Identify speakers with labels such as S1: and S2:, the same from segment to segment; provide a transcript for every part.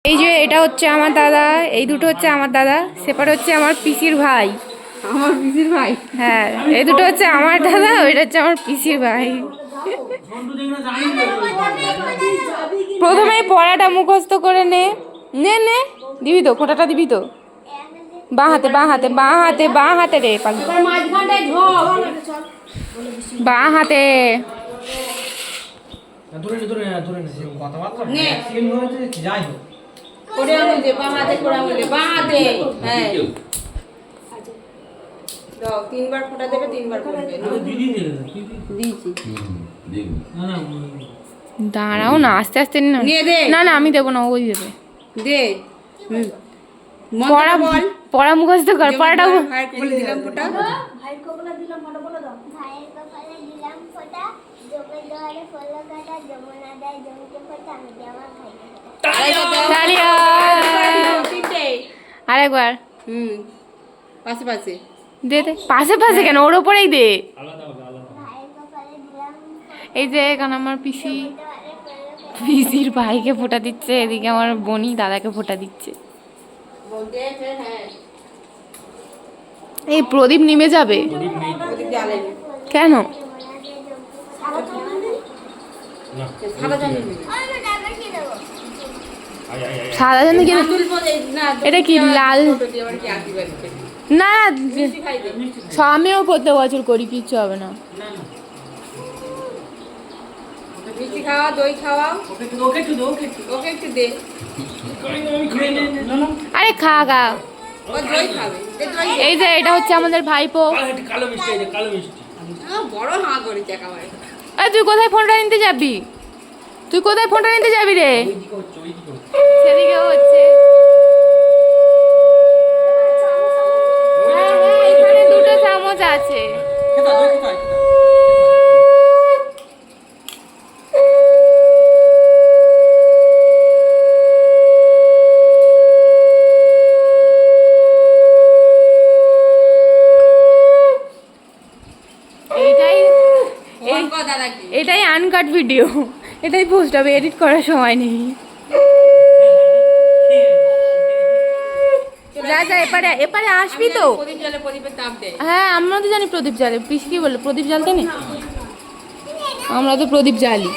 S1: এই যে এটা হচ্ছে আমার দাদা, এই দুটো হচ্ছে আমার দাদা, সেপারে হচ্ছে আমার পিসির ভাই।
S2: আমার পিসির ভাই?
S1: হ্যাঁ, এই দুটো হচ্ছে আমার দাদা, ওইটা হচ্ছে আমার পিসির ভাই। প্রথমে পড়াটা মুখস্থ করে নে নে নে, দিবি তো, ফোঁটাটা দিবি তো। বাঁ হাতে বাঁ হাতে বাঁ হাতে বাঁ হাতে রে পাগল, বাঁ হাতে।
S2: তিনবার ফোঁটা দেবে, তিনবার
S1: দাঁড়াও না, আস্তে আস্তে না। না না, আমি দেবো না, ওই দেবে।
S2: দে
S1: পড়া বল, পড়া মুখস্থ কর, পড়াটা
S2: ভাইয়ের কপালে দিলাম ফোঁটা।
S3: ভাইয়ের কপালে দিলাম ফোঁটা, বলে দাও। ভাইয়ের কপালে দিলাম ফোঁটা, জমের দোয়ারে ফলো কাটা, যমুনা দেয় জমিকে ফোঁটা, আমি দেওয়া খাই।
S1: আরেকবার
S2: পাশে পাশে
S1: দে দে, পাশে পাশে কেন, ওর ওপরেই দে।
S3: ভাইয়ের কপালে দিলাম
S1: এই যে এখানে আমার পিসির ভাইকে ফোঁটা দিচ্ছে, এদিকে আমার বোনই দাদাকে ফোঁটা দিচ্ছে। এই প্রদীপ নিমে যাবে কেন? সাদা জন্য কি? এটা কি লাল? না আমিও প্রত্যেক বছর করি, কিচ্ছু হবে না।
S2: মিষ্টি খাওয়া, দই খাওয়া, ওকে একটু দে।
S1: আরে খা খা,
S2: ও দই খাবে।
S1: এই যে এটা হচ্ছে আমাদের ভাইপো।
S2: বড় হাঁ করেছে একেবারে।
S1: তুই কোথায় ফোনটা নিতে যাবি? তুই কোথায় ফোনটা নিতে যাবি রে? সেদিকে হচ্ছে এখানে দুটো চামচ আছে। এটাই আনকাট ভিডিও, এটাই পোস্ট হবে, এডিট করার সময় নেই। যা যা, এপারে এপারে আসবি তো। হ্যাঁ, আমরা তো জানি প্রদীপ জ্বালে। পিস কি বললো, প্রদীপ জ্বালতে নেই? আমরা তো প্রদীপ জ্বালি।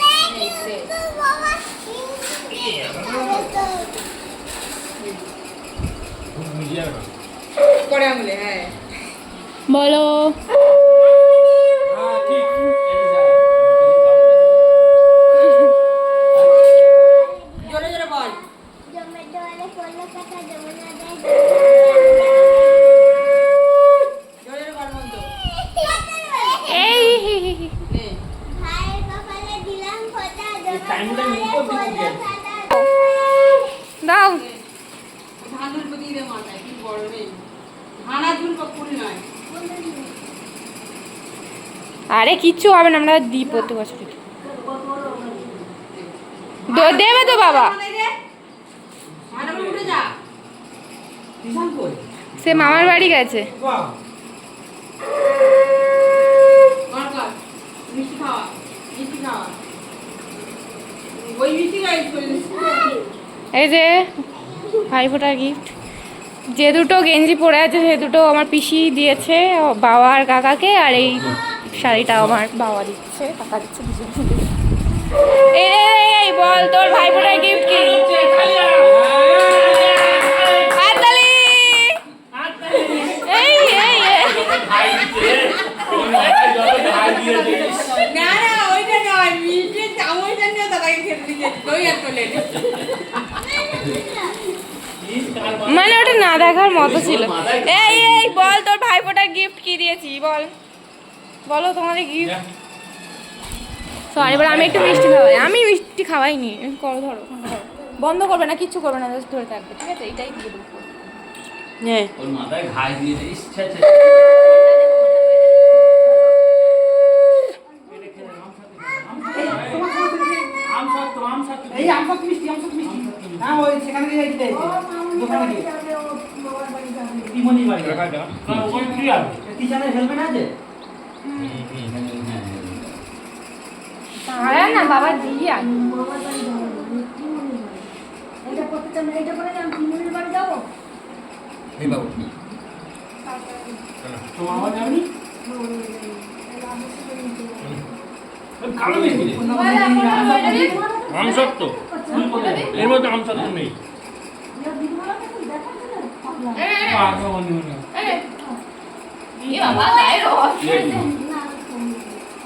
S1: বলো। দাও। আরে কিচ্ছু হবে না, আমরা দিই প্রত্যেক বছর। দেবে তো বাবা, সে মামার বাড়ি গেছে। এই যে ভাইফোঁটার গিফট, যে দুটো গেঞ্জি পরে আছে সে দুটো আমার পিসি দিয়েছে বাবা আর কাকাকে, আর এই শাড়িটা আমার বাবা দিচ্ছে, কাকা দিচ্ছে। এই বল, তোর ভাইফোঁটার গিফট কি? মানে ওটা না দেখার মতো ছিল। এই বল, তোর ভাইফোঁটার গিফট কি দিয়েছি বল, বলো তোমাদের গিফট। সরি, এবার আমি একটু মিষ্টি খাওয়াই। আমি মিষ্টি খাওয়াইনি। করো, ধরো, বন্ধ করবে না, কিচ্ছু করবে না, জাস্ট ধরে থাকবে, ঠিক আছে? এইটাই দিয়ে দেবো। হ্যাঁ, ওর মাথায় ঘাই দিয়ে দিস। না বাবা দিয়ে
S4: এই বাবু তোমার আওয়াজ যাবে
S5: কালো মেয়ে আমসত্ব এর মধ্যে আমসত্ব নেই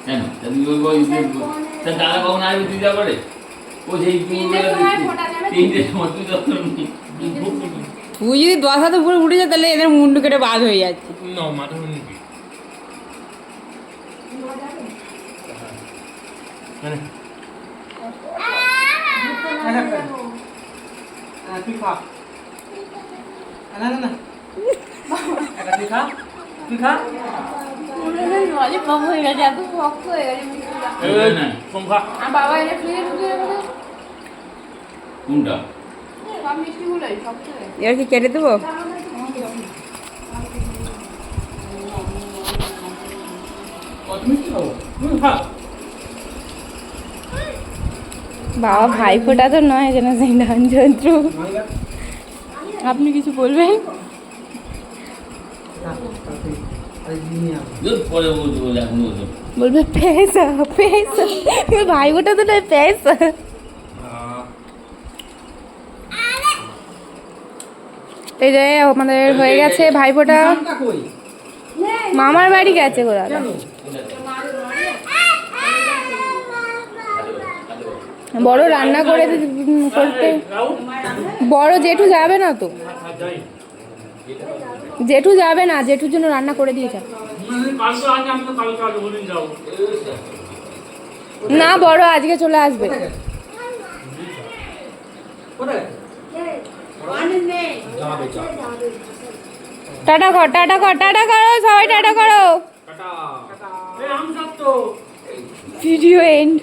S6: কেন দাদা কখন আসবে তুই যা করে ও সেই তিনটের সময় তুই যখন
S2: তুই যদি 10 হাতে উপরে উঠে যায় তাহলে এদের মুন্ডু কেটে বাদ হয়ে যাচ্ছে।
S5: না মাথা নাকি
S4: তুই খা না না না এটা তুই খা
S1: ললিপপ হয়ে গেছে, এত শক্ত হয়ে গেছে মিষ্টিটা।
S5: সংখ্যা
S1: আর বাবা এনে ফ্রিজে ঢুকিয়ে রেখে দেয়।
S6: কোনটা
S1: সব মিষ্টিগুলোই শক্ত হয়ে গেছে।
S2: এবার কি কেটে দেবো?
S4: কত মিষ্টি খাবো খা
S1: বাবা ভাইফোঁটা তো নয় যেন সেই ডান যন্ত্র। আপনি কিছু বলবেন?
S6: পরে বলবো এখন বলবো
S1: বলবে পেসা পেসা, ভাইফোঁটা তো নয় পেসা। এই যে আমাদের হয়ে গেছে ভাইফোঁটা।
S4: কই
S1: মামার বাড়ি গেছে ওরা। বড় রান্না করে করতে, বড় জেঠু যাবে না তো, জেঠু যাবে না, জেঠুর জন্য রান্না করে দিয়েছে।
S5: কালকে আজ আমি তো কালকে আজ বলিন যাও
S1: না বড় আজকে চলে আসবে।
S4: কোথায়
S1: টাটা কর, টাটা কর, টাটা করো সবাই, টাটা করো।
S5: টাটা এই আমসত্ব
S1: ভিডিও এন্ড।